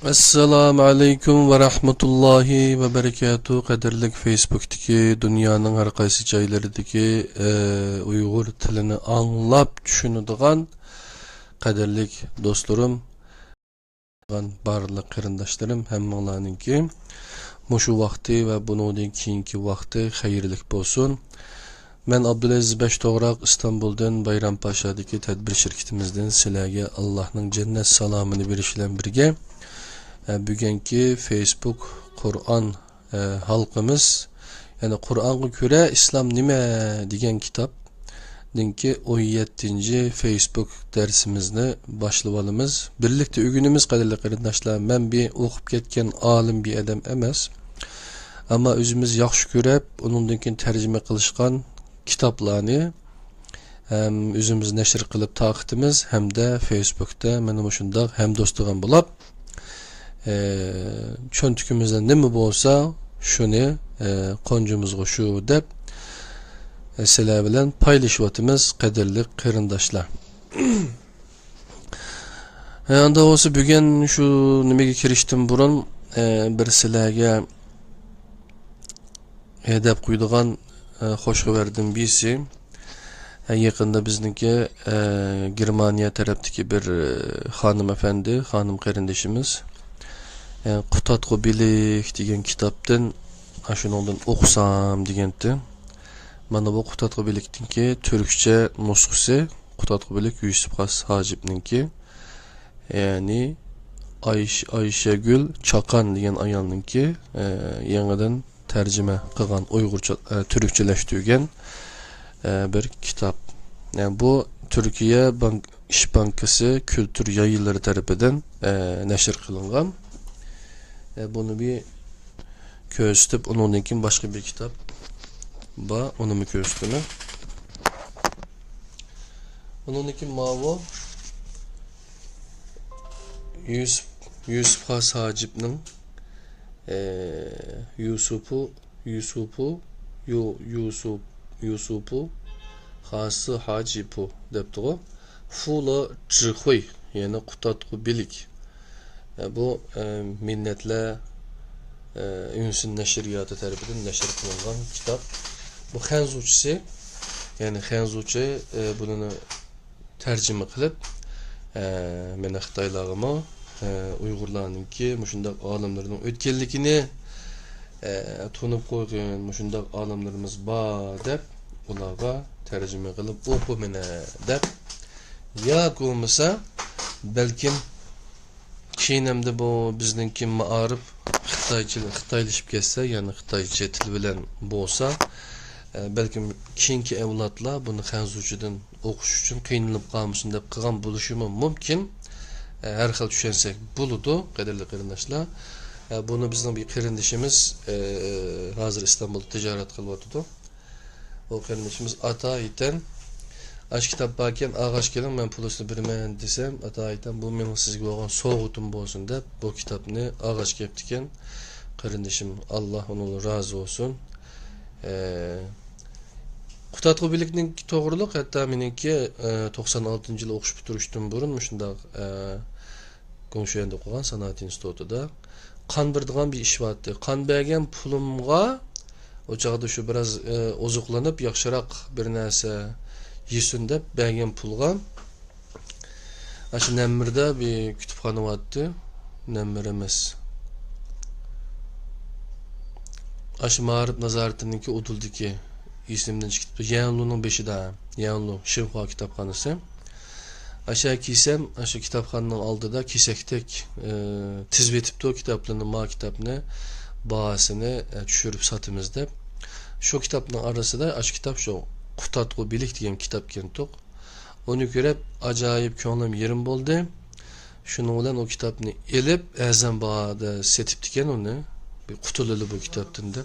Assalamu alaikum ve rahmetullahi ve berekatuhu. Kaderlik Facebook'taki dünyanın her qaysı joylaridagi Uyghur tilini anlap düşünüdüğün kaderlik dostlarım, barlıq qarindaşlarım hammalarınki muşu vakti ve bundan keyinki vakti hayırlık bolsun. Ben Abdülaziz Beştoğraq İstanbul'dan Bayrampaşa'daki tedbir şirketimizden sizlarga Allah'ın cennet salamını berişilen birge bugünkü Facebook Kur'an halkımız yani Kur'an'a göre İslam nime degan kitap dinki 17. Facebook dersimizni başlayalımız. Birlikte ügünümüz kadarıyla qarindaşlar, ben bir okup ketken alim bir adam emas. Ama özümüz yaxşı görüp onundan tercüme kılışkan kitaplarını hem özümüz neşir kılıp taqitimiz hem de Facebook'ta benim şundaq hem dostluğum bulap çöntükümüzden ne mi bolsa şunu koncumuzga şu dep sizler bilen paylaşıvatımız kaderli qarindaşlar. Anda olsa bugün şu nimege kiriştim burun bir sizlerge hedef koyduğun hoş haberden birisi. Yakında bizdeki Germaniya taraftaki bir hanımefendi, hanım qarindaşımız Qutatqu bilik degan kitaptan aşınoldan okusam degendi. Mana bu Qutatqu bilikninki Türkçe nusxası Qutatqu bilik Yusuf Has Hacibninki. Yani Ayşegül Çakan degan ayalninki yangidan tercüme qilgan Uyg'urcha Türkçeleştirgan bir kitap. Yani bu Türkiye İş Bankası Kültür Yayınları tarafından neşir kılıngan. Bunu bir köstüp onundan başka bir kitap onu mu köstünü onundan mavi Yusuf Has Hacib'nin Yusuf'u Hası Hacib'u depti o Fula Cıhıy yani Qutatqu bilik. Bu milletle Ünsün Neşriyatı tarafından neşir kılınan kitap. Bu Xenzuçisi yani Xenzuçi bunu tercüme kılıp mene Xitaylarıma Uygurlarınki muşundaq alimlerinin ötkenlikini tunup koyduğun muşundaq alimlerimiz ba dep ularga tercüme kılıp oku mene dep ya olmasa belki Çiğnemde bu bizdeki maarif Xitaylaşıp geçse yani Xitayca til bilen bolsa belki keyinki evlatlar bunu Xenzuçidan okuş üçün kıyınılıp kalmışsın dep qilgan buluşumu mümkün. Her xil düşünsek buludu kaderli qarindaşlar. Bunu bizden bir qarindaşımız hazır İstanbul'da ticaret kılıyordu. O qarindaşımız ata iten aş kitap bakken ağaç gelin ben pulusunu birmen desem ata aytan bu menin sizge olgan soğutum bolsun dep bu kitapni ağaç keptiken qarindaşım Allah onu razı olsun. Qutatqu bilikning to'g'riliq hatta meniki 96 yılı okuş bitirishdan burun shundaq Gongşuyan'da okugan sanat institutida qan birdigan bir iş vardı. Qan bergen pulumga o çağda şu biraz ozuqlanıp yaxshiroq bir narsa yesin dep bergen pulga aşı Nemmir'de bir kütüphane vardı. Nemmir emas. Aşı Mağrib Nazaretininki Uduldiki isimden çıktı. Yanlu'nun 5'de. Yanlu Şivha kitapxanası. Aşağı kiysem aşı kitapxananın aldıda kesektek tizbetipti o kitaplarının ma kitabını bahasını düşürüp satımızda. Şu kitapların arası da aşı kitap şu Qutatqu bilik degan kitap kentok. Onu görüp acayip könglim yerim boldu. Şunun bilen o kitapni elip azam bahada setip diken onu bir qutululu bu kitaptın da.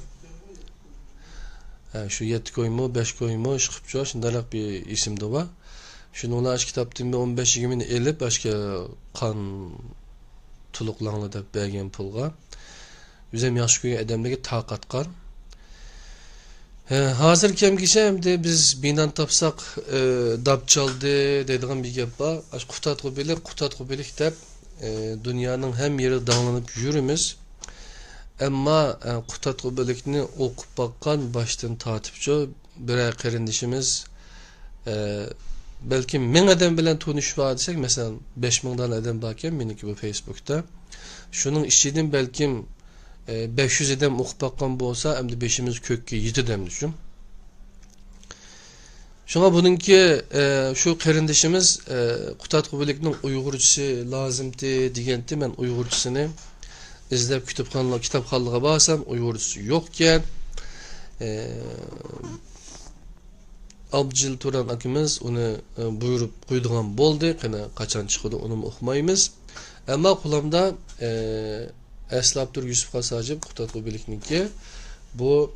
Şu 7 koymu 5 koymu çıkıpça şundalak bir isim de var. Şunu ona aş kitaptın 15-20'ni elip başka kan tuluqlanlı da bergen pulga. Üzem yaxşı koygan adamlarga taqat qar. Hazır kem geçemdi biz binan tapsak dap çaldı dediğim bir gap var. Qutatqu bilik dep dünyanın hem yeri dağlanıp yürümüz. Ama Kutatku bölükünü okup bakkan baştan tatipçi birer kardeşimiz belki 1000 adam bilen tanışıp desek mesela 5000'dan adam bakken meniki bu Facebook'ta. Şunun içinden belki 500 adam okup bakkan bolsa hem de 5'imiz kökü 7 adam düşün. Şuna bununki şu kardeşimiz Kutatku bölükünün Uygurcusu lazımdı degenti men Uygurcusunu izlep kitapxanlığa baksam Uygurcusu yokken Abdül Turan akimiz onu buyurup koyduğun boldu. Kaçan çıkıdı onu okumayımız. Ama kulağımda Esli Abdur Yusuf Kasacı Kutatku bölükününki bu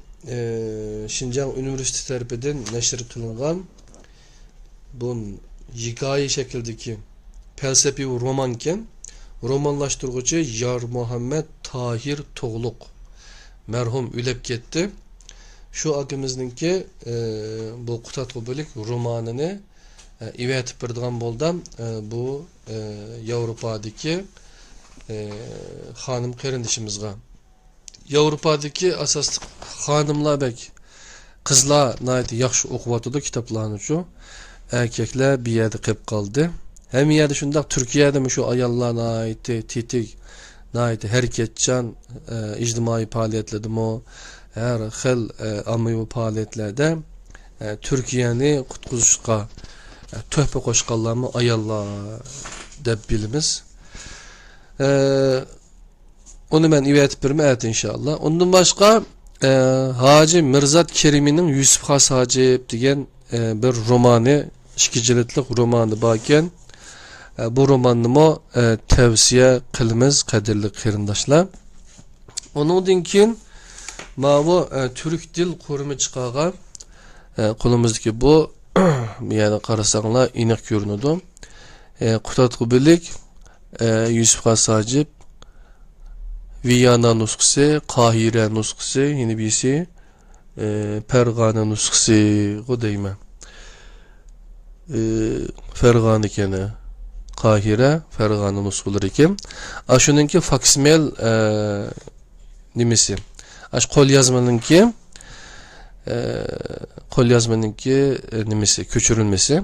Şincan Üniversitesi tarafından neşr kılıngan bu hikaye şekildeki felsefi romanken romanlaştırıcı Yar Muhammed Tahir Toğluk merhum ülep gitti. Şu akımızınki bu Kutatku bölük romanını ivetip birdiğen boldam bu Avrupa'daki hanım kardeşimizga. Avrupa'daki asaslı hanımlar bek kızlar nayeti yaxşı okuvatıdı kitaplarını şu. Erkekler bir yerde kıp kaldı. Hem yerde şundak Türkiye'de şu ayallar naiti titik naiti hareketçan ictimai faaliyetlerde mo her xil ammavi faaliyetlerde Türkiye'ni kutquzuşqa töhfə qoşqanlarmı ayallar deb bilimiz. Onu ben ivetip birme evet inşallah. Ondan başka Hacı Mirzat Kerim'in Yusuf Has Hacı degan bir romanı, 2 ciltlik romanı bakken bu romanını mı tavsiye kılımız kadirli kırındaşlar. Onun için bu Türk dil kurumu çıkağa kolumuzdaki bu yani karasanlar inek görünüdü. Kutatku bölük Yusuf Has Hacı Viyana nuskası, Kahire nuskası, yine birisi Fergane nuskası, o deyme. Fergane kene, Kahire, Fergane nuskaları iken. Aşununki faksimel nimesi. Aş kol yazmanınki nimesi, köçürülmesi.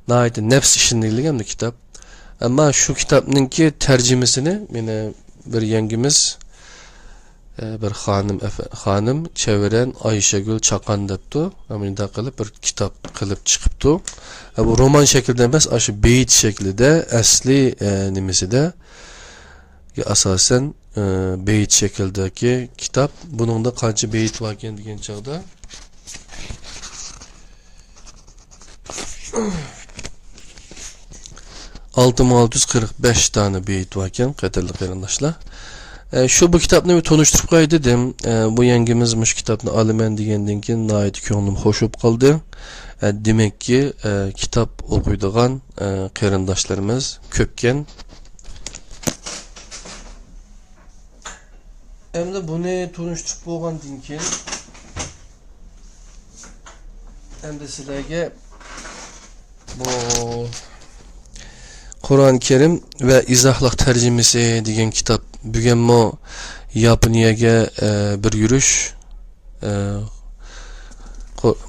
Nahayeti nefs işinlilik hem de kitap. Ama şu kitabınınki tercümesini yine bir yengimiz bir hanım çeviren Ayşegül Çakan deptu. Amin da kılıp bir kitap kılıp çıkıptı. Bu roman şekilde emas, aşı beyit şeklinde asli nimesi de asasen beyit şekildeki kitap. Bunun da kaçı beyit varken degan çağda 6645 tane beyit varken kaderli qarindaşlar. Şu bu kitapni bir tanıştırıp qo'y dedim. Bu yengimiz mush kitapni olaman degandan keyin nayet ko'nglim xo'shib qoldi. Demek ki kitap o'qiydigan qarindoshlarimiz ko'pkan. Endi buni tanıştırıp bo'lgandan keyin endi sizlarga bu Kur'an-ı Kerim ve İzahlık tercümesi degan kitap bugün mo Yaponiyaga bir yürüyüş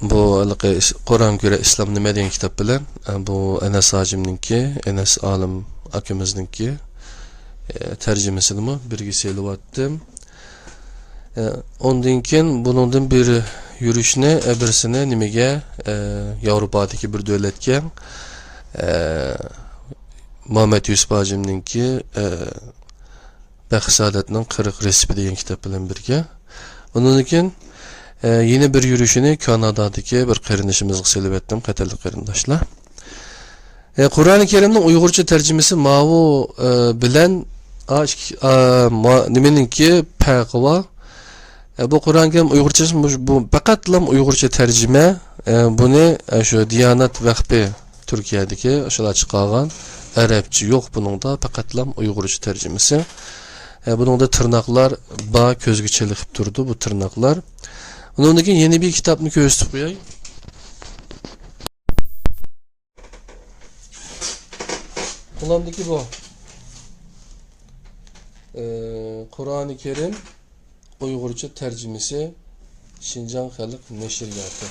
bu Kur'an göre İslam nima degan kitap bilan bu Enes Hacimninki, Enes Alim akimizninki tercümesini mi birgisi elyaptım. Ondan keyin bunun bir yürüyüşüne birisini nimaga Avrupa'daki bir devletke Muhammed Yusuf Hacimninki Baxsadatning 40 resipi degan kitap bilan birga. Ondan keyin yeni bir yürüyüşünü Kanada'daki bir qarindashimizga selib etdim, qatarli qarindoshlar. Kur'an-ı Kerimning Uyg'urcha tercümesi mavu bilan nimaninki farqi bor. Bu Kur'an-ı Kerim Uyg'urchasi bu faqatlam Uyg'urcha tercüme. Bunu şu Diyanat Vakfı Türkiye'deki aşağı çıkargan Arapça yok bunun da faqatlam Uyg'urcha tercümesi. Bunun da tırnaklar bağ közgü çelikip durdu bu tırnaklar. Ondan keyin yeni bir kitapni ko'rsatib qo'yay. Qo'limdagi bu. Kur'an-ı Kerim Uygurca tercümesi Şinjan Halk Neşriyatı.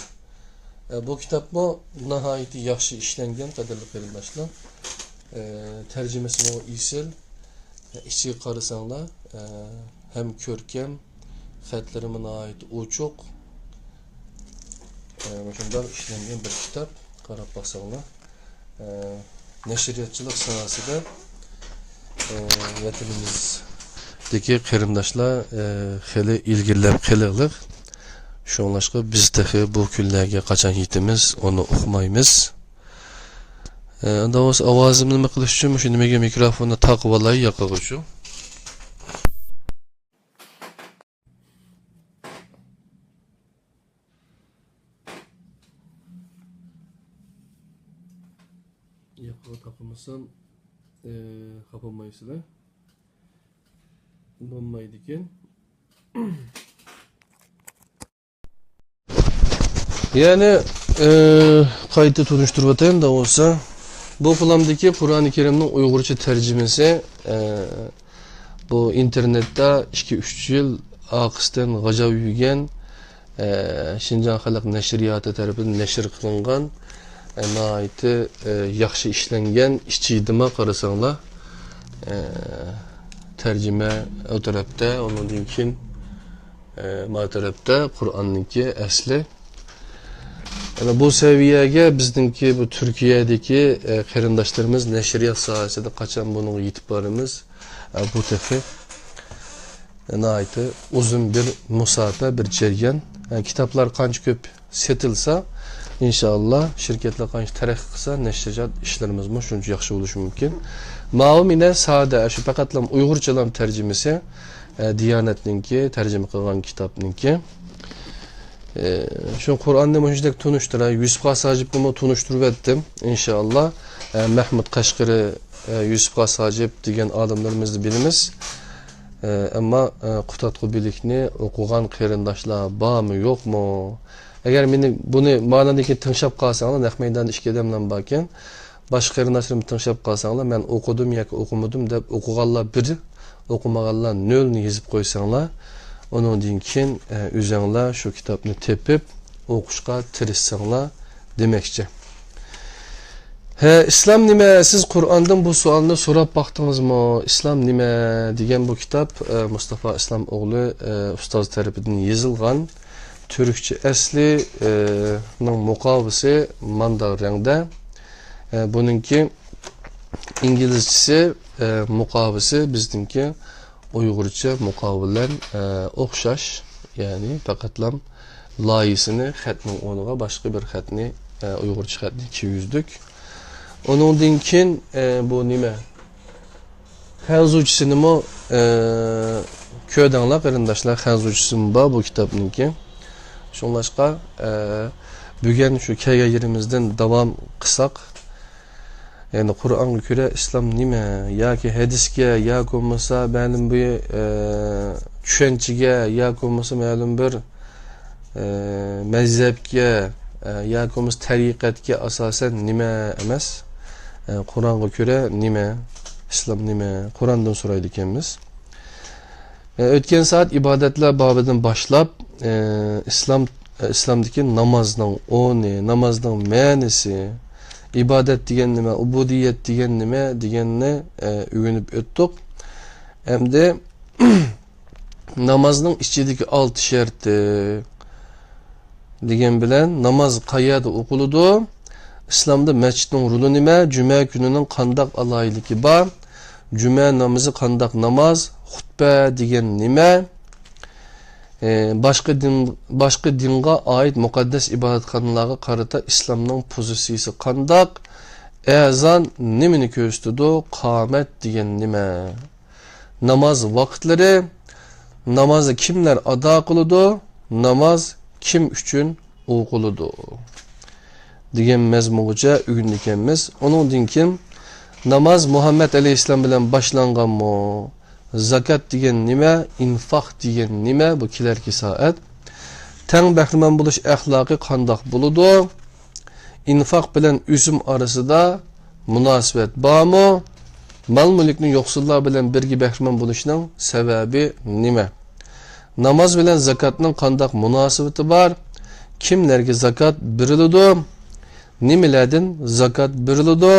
Bu kitap mı nahayeti yaxşı işlengen kadarlı qarindoshlar. Tercümesi o isil. İçi qarasanlar hem körkem xatlarımın ait uçuq. Şundan işlengen bir kitap. Qarab baxsanlar. Neşriyatçılık sanasida vatanimizdagi qarindoshlar xeli ilgilab qiliqliq. Şoňlaşqa biz tehi bu kunlarga qachon yetimiz, onu uqmaymiz. Anda o'z ovozimni nima qilish uchun shu nimaga mikrofonni taqib olay yoqig uchun. Yoqib taqmasam xafamaysilar. Bo'lmaydi ekan. Yani kayıtı tunuşturvatayım da olsa bu filamdaki Kur'an-ı Kerim'in Uygurca tercümesi bu internette 2-3 yıl akıstan gacav yügen Şinjan Halk Neşriyatı tarafından neşir kılıngan naiti yaxşı işlengen işçiydima qarasanlar tercüme o tarafta onun için ma tarafta Kur'an'ınki asli. Yani bu seviyeye bizdeki bu Türkiye'deki qarindoshlarimiz neşriyat sahasida qachon bunun yetib boramiz bu tefi naiti uzun bir musafa bir jaryon. Yani kitaplar qancha ko'p setilsa inşallah şirketler qancha taraqqiy qilsa neşriyat ishlarimiz shuncha yaxshi bo'lishi mumkin. Ma'lum ine sade şu faqatlam Uygurchalam tercümesi Diyanetninki tercüme qilgan kitapninki. Şu Kur'an'da müşdek tunuştura Yusuf Qasacip bunu tunuşturup ettim inşallah. Mehmet Kaşkır'ı Yusuf Qasacip degen adamlarımızı bilimiz. Ama Qutatqu bilikni okugan qarindoshlar bormi yo'qmi? Agar meni buni ma'nodagi tinglab qolsanglar, naq maydonda ishga adamlar bor ekan. Boshqa qarindoshlarim tinglab qolsanglar, men o'qidim yoki o'qimadim deb o'qiganlar 1, o'qimaganlar 0 ni yozib qo'ysanglar, ondan keyin o'zinglar shu kitobni tepib o'qishga tirishsanglar demoqchi. İslam nima? Siz Qur'ondan bu savolni so'rab baqdingizmi? İslam nima degan bu kitap Mustafa İslam o'g'li ustoz tarafidan yozilgan. Türkçe asli muqovisi mandarangda. Bununki İngilizcesi muqovisi bizdinki Uygurca muqobilen o'xshash, ya'ni faqatlam loyisini xatning o'rniga boshqa bir xatni Uygurcha xatni 200'dük. Onundan keyin bu nima? Xanzuvchisini mo ko'rdinglar qarindoshlar, xanzuvchisimi bor bu kitobniki. Shunlashqa bugun shu kelgan yerimizdan davom qilsak, yani Kur'an'a göre İslam nime ya ki hadisge ya olmasa benim bu düşüncege ya olmasa malum bir mezhepge ya olmasa tarikatge asasen nime emas. Kur'an'a göre nime, İslam nime, Kur'an'dan soraydı ikimiz. Ötken saat ibadetler babından başlap İslam'daki namazdan onu, namazdan menisi, İbadet diyen nime, ubudiyet diyen nime diyenine övünüp öttük. Hem de namazın içindeki 6 şerti diyen bilen namaz qayada okuludu. İslam'da mescidin rulu nime, cüme gününün kandak alayliki bar, cüme namazı kandak namaz, hutbe diyen nime, başka dinga ait mukaddes ibadetxanalarga qarata İslamның pozisiyasi qandak, ezan nimini ko'rsatadi, qomat degan nima, namaz vaqtlari, namozni kimlar ado qiladi, namoz kim uchun o'qiladi degan mazmungacha o'rganganmiz. Undan keyin namoz Muhammad alayhissalom bilan boshlanganmi? Zakat degan nima, infaq degan nima, bu kelarki soat. Tang bahriman bo'lish axloqi qandoq bo'ladi? Infaq bilan o'sim orasida munosabat bormi? Mal mulkni yo'qsullar bilan birga bahramand bo'lishning sababi nima? Namoz bilan zakotning qanday munosabati bor? Kimlarga zakot beriladi? Nimalardan zakot beriladi?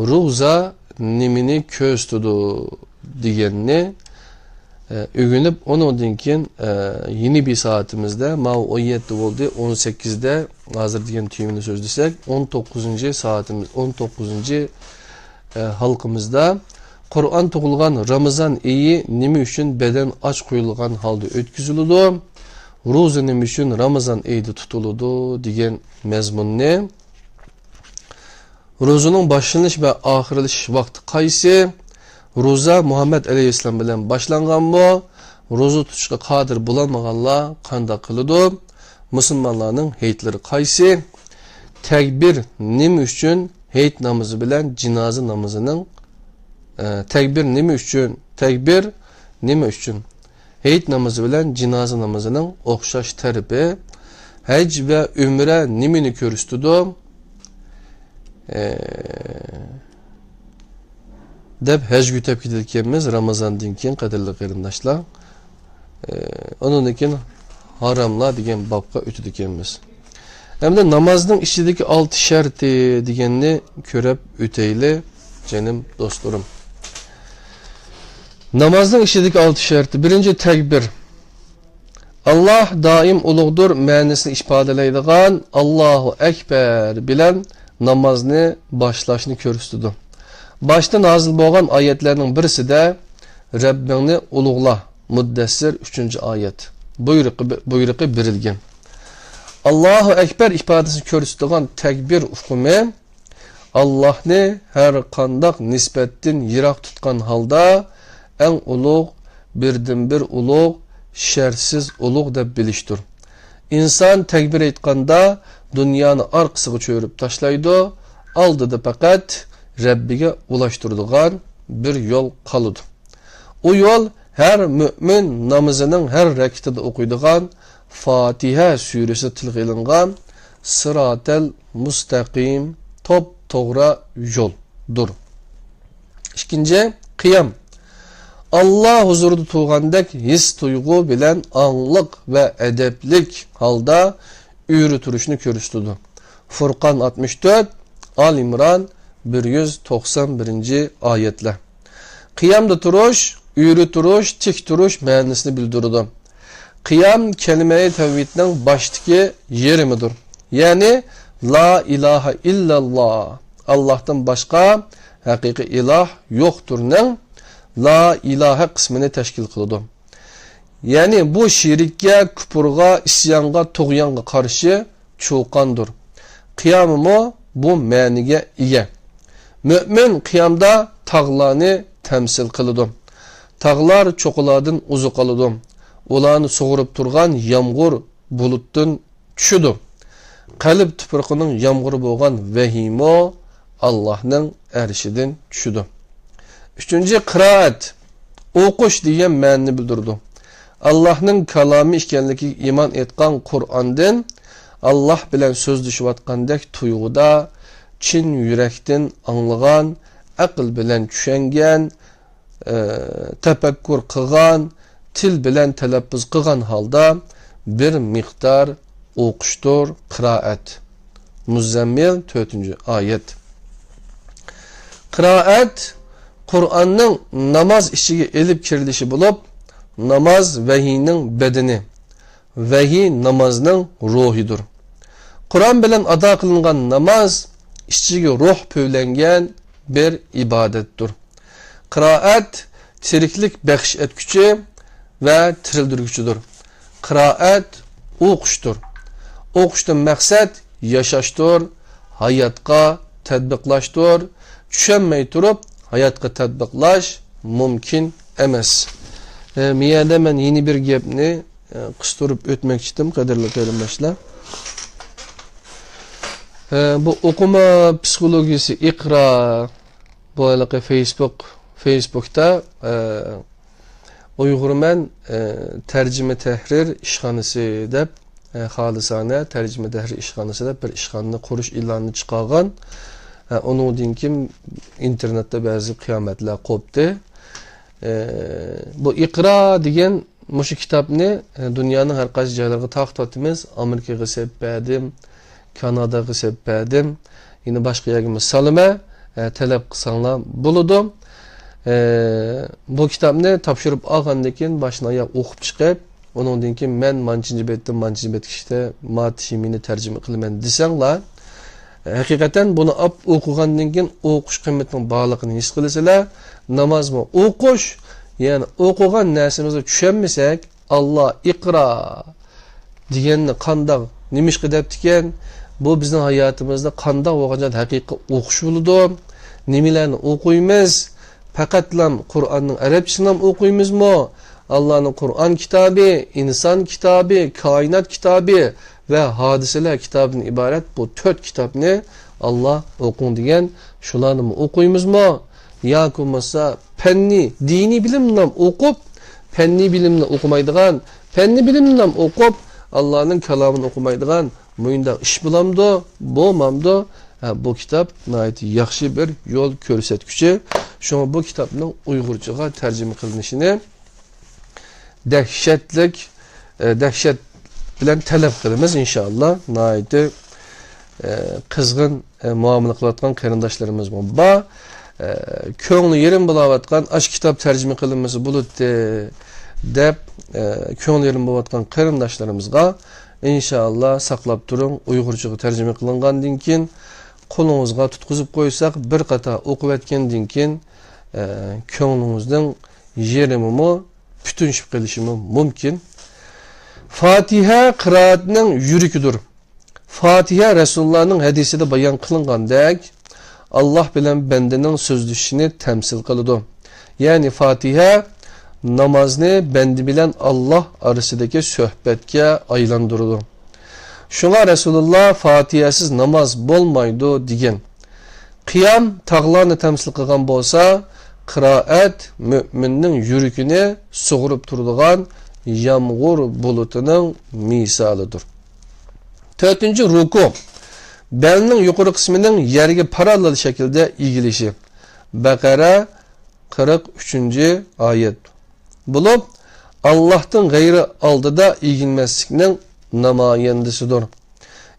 Ro'za nimani ko'z tutadi deganni öğünüp ondan keyin yeni bir saatimizde mav 17 oldu 18'de hazır degan tüyümünü sözlesek 19. saatimiz 19. halkımızda Kur'an tug'ilgan Ramazan iyi nima üçün beden aç qo'yilgan halda o'tkaziladi? Ro'za nima üçün Ramazan iyida tutiladi degan mazmunni ro'zaning boshlanish va oxirlash vaqti qaysi? Ro'za Muhammed Aleyhisselam bilan boshlanganmi? Ro'za tutishga qodir bo'lolmaganlar qanday qiladi? Musulmonlarning hayitlari qaysi? Takbir nima uchun hayit namozi bilan jinoza namozining takbir nima uchun? Takbir nima uchun? Hayit namozi bilan jinoza namozining o'xshash tarifi haj va umra nimani ko'rsatadi? Deb haj gütep gidilkenimiz Ramazan'dan keyin qadrli qarindoshlar. Ondan keyin haramlar degan babga o'tadiganmiz. Hamda namozning ichidagi 6 sharti deganni ko'rib o'tayli, jonim do'stlarim. Namozning ichidagi 6 sharti. Birinchi takbir. Allah doim ulug'dur ma'nosini ifodalaydigan Allohu akbar bilan namozni boshlashni ko'rsatadi. Başta nazil bo'lgan oyatlarning birisida Rabbingni ulug'la Muddassir 3-oyat buyruqi berilgan. Allohu akbar ifodasini ko'rsatadigan takbir hukmi Allohni har qanday nisbatdan yiroq tutgan holda eng ulug', birdan bir ulug', shartsiz ulug' deb bilishdir. İnsan takbir aytganda dunyoni orqasiga cho'rib tashlaydi, oldida faqat Rabbiga ulaştırdıgan bir yol kalıdı. O yol her mümin namazının her rekatida okuyduğun Fatiha suresi tilga ilingan sıratel mustaqim top to'g'ri yoldur. İkinci qiyam. Allah huzurida turgandek his tuyg'u bilan angliq ve edeplik halda yürü turishni ko'rsatadi. Furqon 64, Al İmran 191. ayetler. Qiyamda turuş, yürü turuş, tik turuş ma'nosini bildiradi. Qiyam kelime-i tevhidning baştaki yerimidir. Yani la ilahe illallah. Allah'tan başka hakiki ilah yoktur'ning la ilahe kısmını teşkil kılıdı. Yani bu şirikge, küpürga, isyanga, tuğyanga karşı çoğkandır. Qiyamımı bu ma'niga ega. Mümin qiyamda tağlarını temsil kılıdı. Tağlar çoğulardan uzuq alıdı. Ularını soğurup turgan yağmur buluttan çüdü. Qalb tüpürqinin yağmuru boğan vehimo Allah'ın erşidin çüdü. Üçüncü qiraat. Okuş diyen ma'ni bildirdi. Allah'ın kalami işkenligi iman etgan Kur'an'dan Allah bilen sözleşivatgandek tuyg'uda Çin yürekten anlagan, akıl bilen düşengen, tefekkür kıgan, til bilen telaffuz kıgan halda bir miktar okuştur, kıraat. Muzammil 4. ayet. Kıraat, Kur'an'ın namaz işiga elip kirilişi bulup, namaz vehiyning bedeni, vehiy namazning ruhidir. Kur'an bilen ada kılıngan namaz, İçiga ruh pövlengen bir ibadettir. Qiraat tiriklik bəxş etgücü ve tirildirgücüdür. Qiraat o'qishdir. O'qishdan maqsad yaşaşdır, hayatga tadbiqlashdir. Tushunmay turib hayatga tadbiqlash mumkin emas. Miyada men yeni bir gapni qistirib o'tmoqchi edim, qadrli qarindoshlar. Bu okuma psikolojisi Iqra bu alaqa Facebook'ta Uyg'urman tercüme tahrir ishxonasi deb xolisona tercüme tahrir ishxonasi deb bir ishxonani qurish e'lonini chiqargan. Onundan kim internette bazı kıyametler koptu. Bu İkra degan mushu kitobni dunyoning har qaysi joylariga taqdim Amerikaga seppadim, Kanadaga seppadim, yine boshqa yerga salama talab qilsanglar bo'ladi. Bu kitobni topshirib olgandan keyin boshdan oyoq o'qib chiqib, undan keyin men manchinchi betda matishimini tarjima qilaman desanglar, haqiqatan buni o'qigandan keyin o'qish qiymatining borligini his qilasizlar. Namozmi o'qish, ya'ni o'qigan narsamizni tushunmasak, Alloh iqro deganni qandoq nimishqa debdikan, bu bizning hayotimizda qandoq bo'lgan haqiqiy o'qish bo'ladi. Nimalarni o'qiymiz? Faqatlam Qur'onning arabchasini ham o'qiymizmi? Allohning Qur'on kitobi, inson kitobi, koinot kitobi ve hadiseler kitabının ibaret bu 4 kitapni Allah okun degan şularni okuymizmi? Yoki bo'lmasa fanni dini bilimni o'qib, fanni bilimni o'qimaydigan, fanni bilimni o'qib Allohning kalomini o'qimaydigan muyunda ish bo'lamdi, bo'lmamdi. Bu kitap nayet yaxshi bir yo'l ko'rsatguchi. Şuna bu kitapning Uyg'urchaga tarjima qilinishini dahshat bilen talep qilamiz inşallah. Nayeti qizg'in muomala qilayotgan qarindoshlarimiz bor. Ko'ngli yerim bo'layotgan ash kitob tarjima qilinmasi bo'ladi deb ko'ngli yerim bo'layotgan qarindoshlarimizga inşallah saqlab turing. Uyg'urchaga tarjima qilingandan keyin qo'lingizga tutqizib qo'ysak, bir qator o'qib o'tgandan keyin ko'nglingizning yerimi butunlashib qolishi mumkin. Fatiha qiraatning yurikidir. Fatiha Resulullah'ның hadisida bayon qilingandek Allah bilan bandaning so'zlashishini tamsil qiladi. Ya'ni Fatiha namozni banda bilan Allah orasidagi suhbatga aylantiradi. Shunga Resulullah Fatihasiz namoz bo'lmaydi degan. Qiyam tog'larni tamsil qilgan bo'lsa, qiroat mu'minning yuragini sug'urib turadigan yağmur bulutının misalidir. 4. Ruku. Belinin yukarı kısmının yerge paralel şekilde ilgilişi. Bakara 43. ayet. Bulup Allah'tan gayrı aldıda ilgilmezlikinin namayendisidir.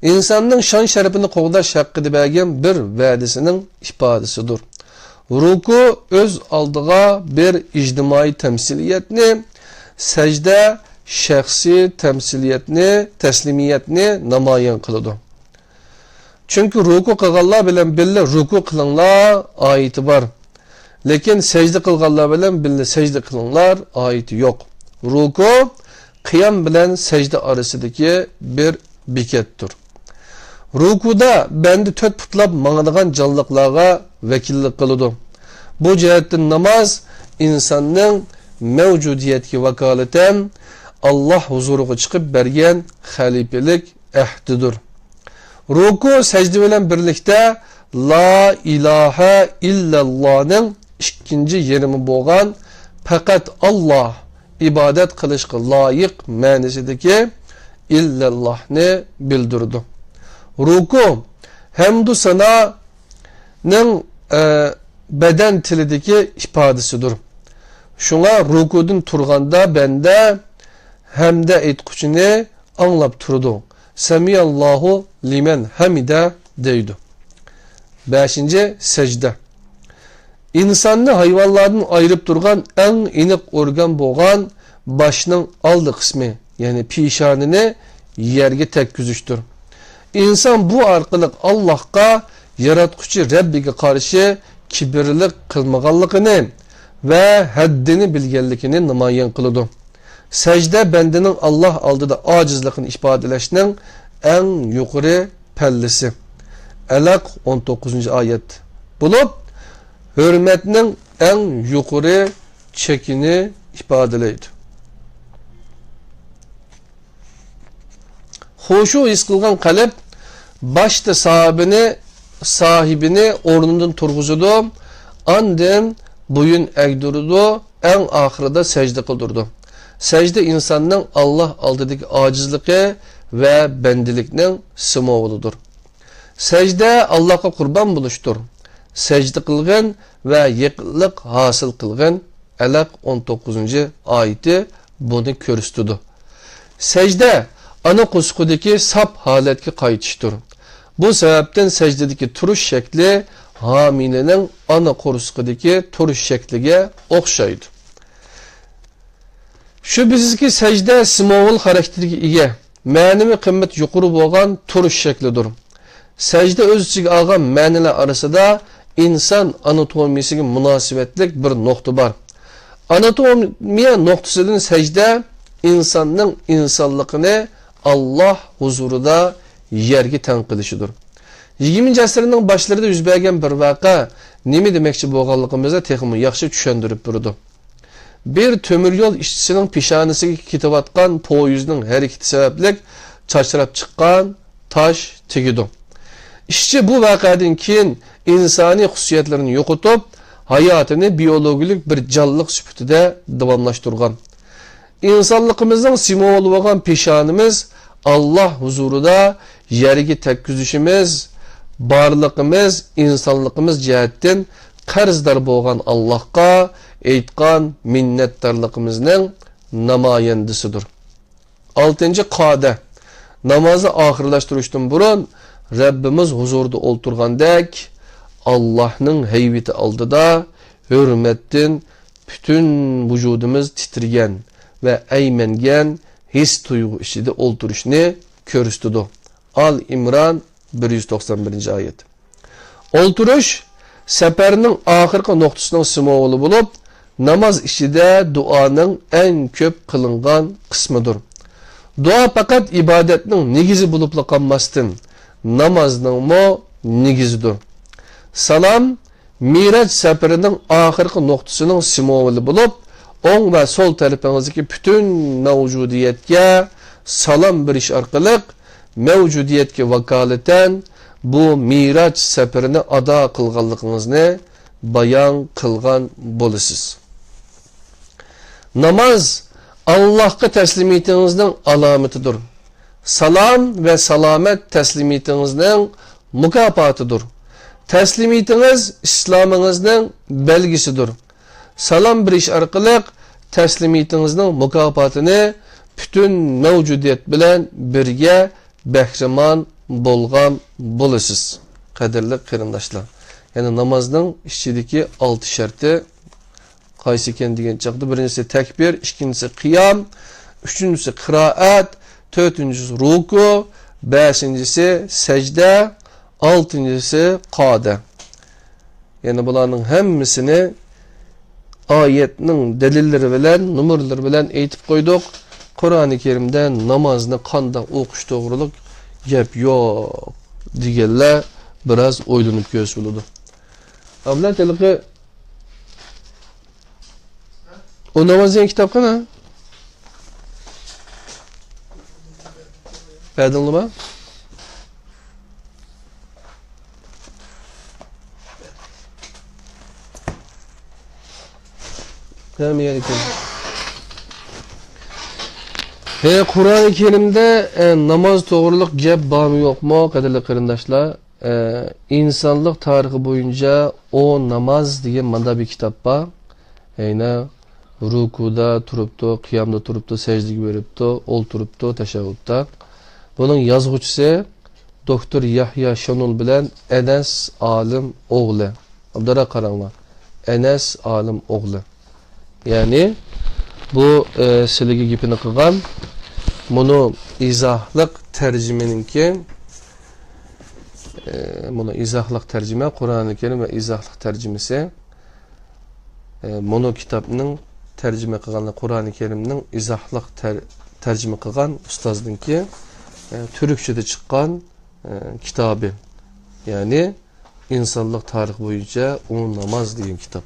İnsanın şan şerefini qoğdaş hakkıda belgen bir vədisinin ifadesidir. Ruku öz aldığa bir ictimai temsiliyetini, secde şəxsi teslimiyetini namayan kılıdı. Çünkü ruku qılğanlar bilen birlə ruku qılınlar ayeti var. Lekin secde qılğanlar bilen birlə secde qılınlar ayeti yok. Ruku qiyam bilen secde arasındaki bir bekettir. Rukuda bendi 4 putlab mağadigan canlıqlarga vekillik kılıdı. Bu cihetten namaz insanın mevcudiyetki vakaleten Allah huzuruga çıkıp bergen halifelik ehdidir. Ruku secde bilen birlikte La ilahe illallah'nın ikinci yerimi boğan fakat Allah ibadet kılışkı layık manisideki illallah'ni bildirdi. Ruku hamdu sana'nın beden tilideki ifadesidir. Şuna rukudun turganda bende hamda etkuchini anlap turdu. Semiyallahu limen hamide deydi. 5. Secde. İnsanni hayvanlardan ayırıp durgan en iniq organ boğan başının aldı kısmı, yani pişanini yerge tekküzüştür. İnsan bu arkalık Allah'a yaratkuchi Rabbiga karşı kibirlik kılmağanlıkını ve haddini bilgenlikini namayan kılıdı. Secde bendenin Allah aldıda acizlikini ifadeleşinin en yukarı pellisi. Elak 19. ayet. Bulup hürmetinin en yukarı çekini ifadeleydi. Huşu his kılgan kalp başta sahibini ornundan turguzudu, andın boyun eğdurdu, en ahirede secde kıldırdı. Secde insanın Allah aldıdaki acizliği ve bendilikinin sımovuludur. Secde Allah'a kurban buluştur. Secde kılgın ve yıkılık hasıl kılgın. Alaq 19. ayeti bunu körüstüdü. Secde ana kusqudaki sap haletki qaytıştır. Bu sebepten secdedeki turuş şekli hamilenin ana kusqudaki turuş şeklige oxşaydı. Şu bizki secde simovul karakteriga ega, ma'naviy qimmat yuqori bo'lgan turush shaklidir. Secde öz ichiga olgan ma'nolar orasida inson anatomiyasiga munosabatlik bir nuqta bor. Anatomiya nuqtasidan secde insonning insonligini Allah huzurida yerga tang qilishidir. 20. asrning boshlarida yuz bergan bir voqea nima demoqchi bo'lganligimizni texmi yaxshi tushuntirib turdi. Bir tömür yol işçisinin pişanesiga ketayotgan poyezdning harakati sababli çaçrab chiqqan taş tegidi. İşçi bu voqeadan keyin insoniy xususiyatlarini yo'qotib, hayotini biologik bir jonliq sifatida davomlashtirgan. İnsanlığımızın simvoli bo'lgan peshonimiz Allah huzurida yerga tekkizishimiz, barliqimiz, insonligimiz jihatdan qarzdor bo'lgan Allohga aytgan minnatdorligimizning namoyandasidir. 6. qoida. Namozni oxirlashtirishdan burun Rabbimiz huzurida o'ltirgandek Allohning haybati oldida hurmatdan bütün vücudumuz titrigan ve aymangan his tuyg'u ichida o'ltirishni ko'rsatdi. Al İmran 191. ayet. O'ltirish safarning oxirgi nuqtasining simvoli bo'lib, namaz ichida duoning eng ko'p qilingan qismidir. Dua faqat ibodatning negizi bo'lib qolmasdan, namazning mo negizidir. Salam Miraç safarining oxirgi nuqtasining simvoli bo'lib, o'ng va so'l tarafingizdagi bütün mavjudiyatga salom berish orqali mavjudiyatga vakolatan bu Miraç safarini ado qilganligingizni bayon qilgan bo'lasiz. Namaz Allah'a teslimiyetinizning alomatidir. Salam ve salomat teslimiyetinizning mukofotidir. Teslimiyetiniz İslam'ınızın belgisidir. Salam berish orqali teslimiyetinizning mukofatini bütün mevcudiyet bilen birge bahramon bo'lgan bo'lasiz. Qadrli qarindoshlar. Yani namazning ichidagi 6 sharti qaysi ekan degan chaqda birinchisi takbir, ikkinchisi qiyam, uchinchisi qiroat, to'rtinchisi ruku, beshinchisi secde, altıncısı qada. Yani bularning hammasini ayetning delilleri bilen, numaraları bilen aytib qo'ydik. Qur'oni Kerimda namozni qanday o'qish to'g'riliq gap yo'q deganlar biraz o'ylanib ko'rish bo'ladi. Ablan tilqi o namazın kitap qana? Bədinli mi? Kur'an-ı Kerim'de namaz doğruluk gap var mı yok mu kadarlı qarindoshlar? İnsanlık tarihi boyunca o namaz diye manda bir kitap var. Yani rukuda turuptu, qiyamda turuptu, secdege beripti, o'ltiribdi, tashahhudda. Bunun yazgıçısı Doktor Yahya Şanul bilen Enes Alim oğlu. Abdara qaranglar. Enes Alim oğlu. Yani bu siligi gipini qilgan bunu izahlık tercümeninki bunu izahlık tercüme Kur'an-ı Kerim ve izahlık tercümesi bunu kitapның tercüme qilganlar Kur'an-ı Kerimning izahlık tercüme qilgan ustozningki Türkçe'de çıkan kitabı. Yani insanlık tarihi boyunca onun namaz diyen kitap.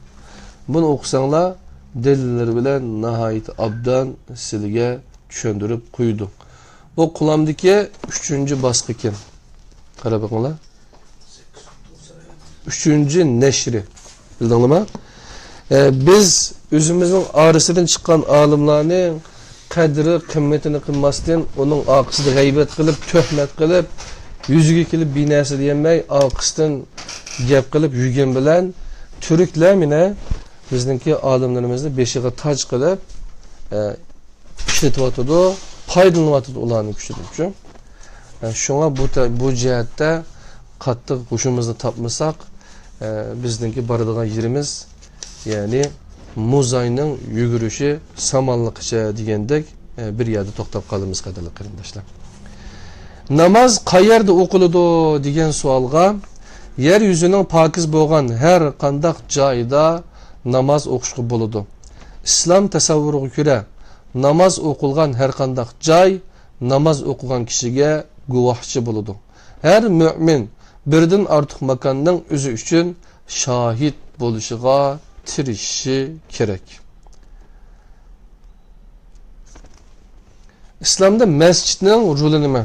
Bunu okusanlar delilleri bilen nahayet abdan sizge düşündürüp koydu. Bu kulamdaki 3. baskı iken. Qara bakыңlar. 3. neşri. Bildinglar mi? Biz özümüzün arasından çıkan alimlerin kadri, kıymetini kılmasından onun akısını gaybet kılıp, töhmet kılıp, yüzüge kelib binasi diyemey aqısdan gap qilib yurgan bilan Türkler mine bizdeki alimlerimizni beşiğe tac qilib işletiyotidu, foydalanyapti ularning kuchidan uchun. Shunga bu jihatda qattiq qo'shimizni topmasak, bizdeki baradigan yerimiz, ya'ni muzayning yugurishi samonliqcha degandek bir yerda to'xtab qolamiz qadrli qarindoshlar. Namoz qayerda o'qiladi degan savolga yer yuzining pokiz bo'lgan har qanday joyda namoz o'qishga bo'ladi. Islom tasavvuriga ko'ra namoz o'qilgan har qanday joy namoz o'qigan kishiga guvohchi bo'ladi. Har mu'min birdan ortiq makonning o'zi uchun shohid bo'lishiga tirishishi kerak. İslamda mescidning roli nima?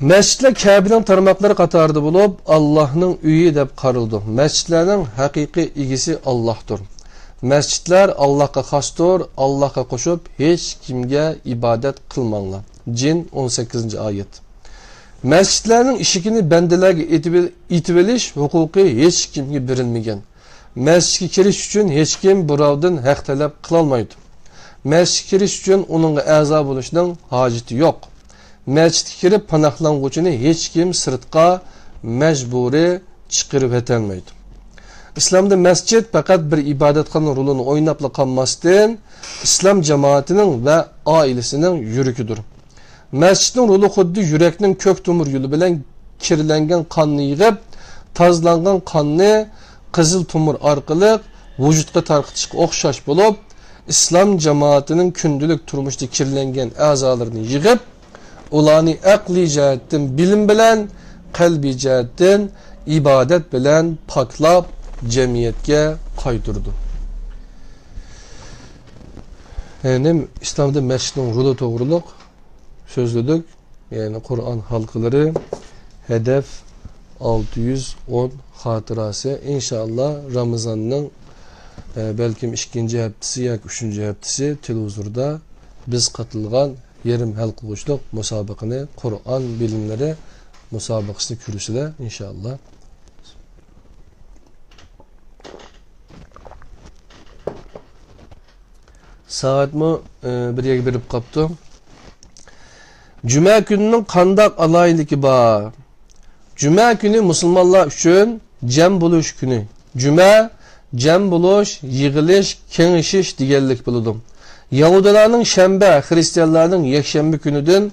Mescidler Kabe'nin tarmaqları qatarida bo'lib, Allohning uyi deb qaraldi. Mescidlerning haqiqiy egisi Allohdir. Mescidler Allohga xosdir, Allohga qo'shib hech kimga ibodat qilmanglar. Jin 18-oyat. Mescidlerning ishigini bandalarga etib olish huquqi hech kimga berilmagan. Mescidga kirish uchun hech kim birovdan haq talab qila olmaydi. Mescidga kirish uchun uningga a'zo bo'lishning hojati yo'q. Mescidga kirib panohlanuvchini hech kim sirtqa majburiy chiqarib o'tolmaydi. İslamda mescid faqat bir ibodatxona rolini o'ynabla qolmasdan, islom jamoatining va oilasining yurikidir. Mescidning roli xuddi yurakning ko'k tomir yo'li bilan kirlangan qonni yig'ib, tozlangan qonni qizil tomir orqali vujudga tarqatishga o'xshash bo'lib, islom jamoatining kundulik turmushda kirlangan a'zolarini yig'ib, ularni aqliy jihatdan bilim bilan, qalbiy jihatdan ibodat bilan poklab jamiyatga qaytirdi. Yani İslamda mescidning roli to'g'riliq so'zladik. Yani Qur'on halqalari hedef 610 xotirasi. İnşallah Ramazanning belki 2. haftasi yoki 3. haftasi televizorda biz qatılgan yerim hal qilishlik musobaqani Qur'on bilimlari musobaqasini ko'rishlar inshaalloh. Saatmi bir yerga berib qopti. Cuma gününün qandaq alayligi bor. Cuma günü musulmonlar uchun jam bo'lish kuni. Cuma jam bo'lish, yig'ilish, kengashish deganlik bo'ladi. Yahudilarning shanba, xristianlarning yakshanba kunidan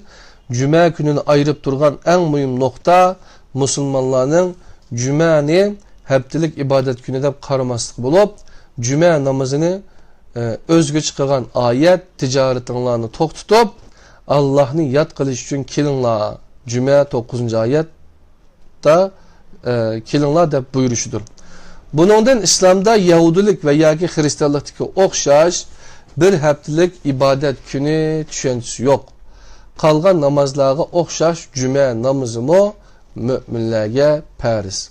Cuma gününü ayırıp turgan en mühim nokta musulmonlarning Cuma'ni haftalik ibadet günü deb qaramaslik bo'lib, Cuma namazını özgü çıkan ayet ticaretinlerini to'xtatib Allah'ını yad qilish uchun kelinglar. Cuma 9. ayetda kelinglar deb buyuruşudur. Buningdan İslamda Yahudilik ve yoki Hristiyanlıktaki o'xshash bir haftalik ibadet günü tushunchasi yo'q. Qolgan namazlarga o'xshash Cuma namozimi müminlarga farz.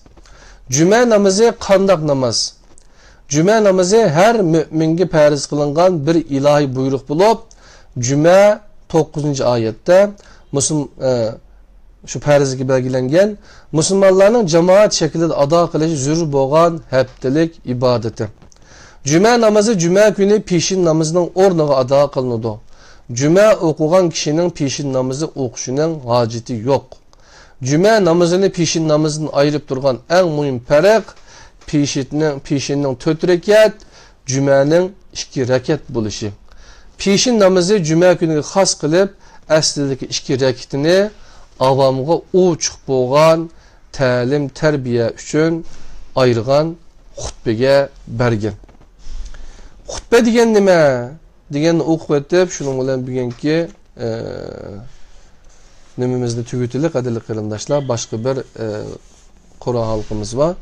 Cuma namazı qandaq namaz? Cuma namazı her müminge farz qilingan bir ilahi buyruq bo'lib, Cuma 9. ayette şu farzga belgilangan musulmonlarning jamoat shaklida ado qilishi zarur bo'lgan haftalik ibadeti. Cuma namazı Cuma günü peshin namozining o'rniga ado qilinadi. Cuma o'qigan kishining peshin namozi o'qishining hojati yo'q. Cuma namozini peshin namozidan ayirib turgan eng muhim farq peshinning 4 rakat, Cuma'ning 2 rakat bo'lishi. Peshin namozi Cuma kuniga xos qilib, aslidagi 2 rakatini avomga ochiq bo'lgan ta'lim tarbiya uchun ayirgan xutbaga bergan. Xutba degan nima? Deganni o'qib o'tib, shuning bilan bugungi nimamizni tugatdik, qadrli qarindoshlar. Boshqa bir Qur'on halqimiz bor.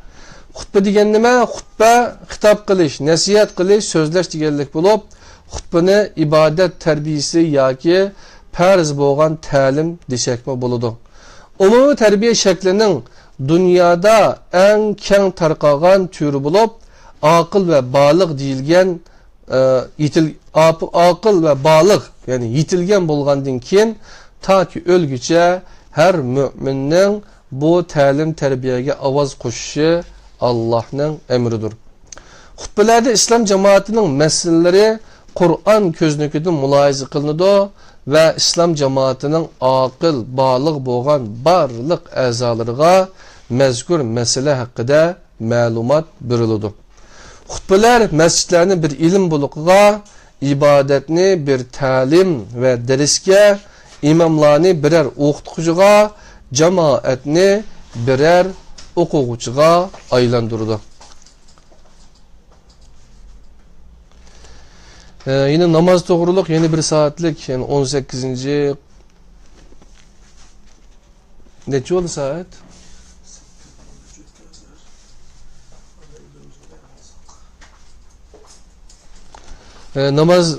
Xutba degan nima? Xutba xitob qilish, nasihat qilish, so'zlash deganlik bo'lib, xutbani ibodat tarbiyasi yoki farz bo'lgan ta'lim deshakmi bo'ladi. Umumiy tarbiya shaklining dunyoda eng keng tarqalgan turi bo'lib, aql va baliq deyilgan aql va baliq, ya'ni yetilgan bo'lgandan keyin toki o'lguncha her müminin bu ta'lim tarbiyege avaz qo'shishi Allohning emridir. Xutbalarda islom jamoatining masalaları Qur'on ko'znikidan mulohaza qilinadi ve islom jamoatining aqil, baliq bo'lgan barliq a'zolariga mazkur masala haqida ma'lumot beriladi. Xutbalar masjidlarni bir ilm buluqiga, ibodatni bir ta'lim ve dersga, imamlarni birer o'qituvchiga, jamoatni birer o'quvchiga aylantirdi. Yine namaz doğruluk yeni bir saatlik, yani 18. Neçi oldu saat? Namaz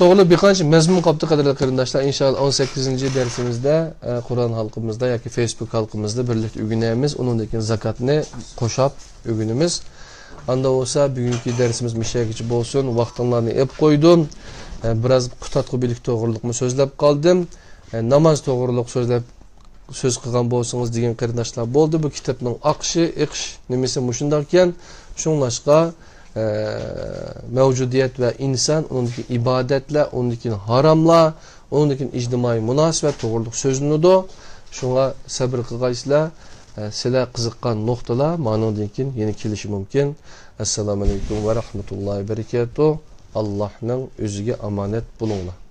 doğruluk birkaç mezmun kaptı kadarıyla kırındaşlar. İnşallah 18. dersimizde Kur'an halkımızda ya ki Facebook halkımızda birlikte ügüneyimiz. Onundaki zakatını koşap ügünümüz. Anda olsa bugünkü dersimiz müşakici olsun. Vaktinlerini hep koydum. Biraz kutatqı birlik doğrulukmu sözlep kaldım. Namaz doğruluk söz kılgan bolsunuz degan qarindoshlar boldu. Bu kitapның aqışı, iqış nimesi muşundakken şunlaşqa mevcudiyet ve insan, onundaki ibadetle, onundaki haramla, onundaki ictimai münasebet doğruluk sözünüdü. Şuna sabır qılgaysızlar. Sizlar qiziqqan nuqtalar ma'nodan keyin yeni kelishi mumkin. Assalomu alaykum va rahmatullohi va barakatuh. Allohning o'ziga omonat bo'linglar.